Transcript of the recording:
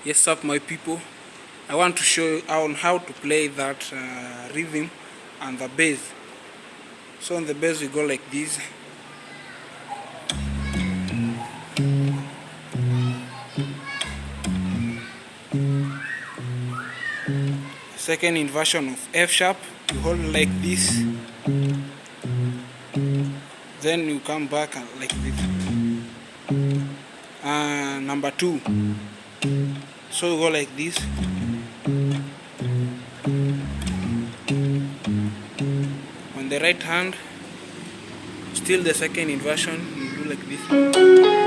Yes up my people, I want to show you on how to play that rhythm and the bass. So on the bass we go like this. Second inversion of F sharp, you hold like this, then you come back like this. Number 2, so you go like this. On the right hand, still the second inversion, you do like this.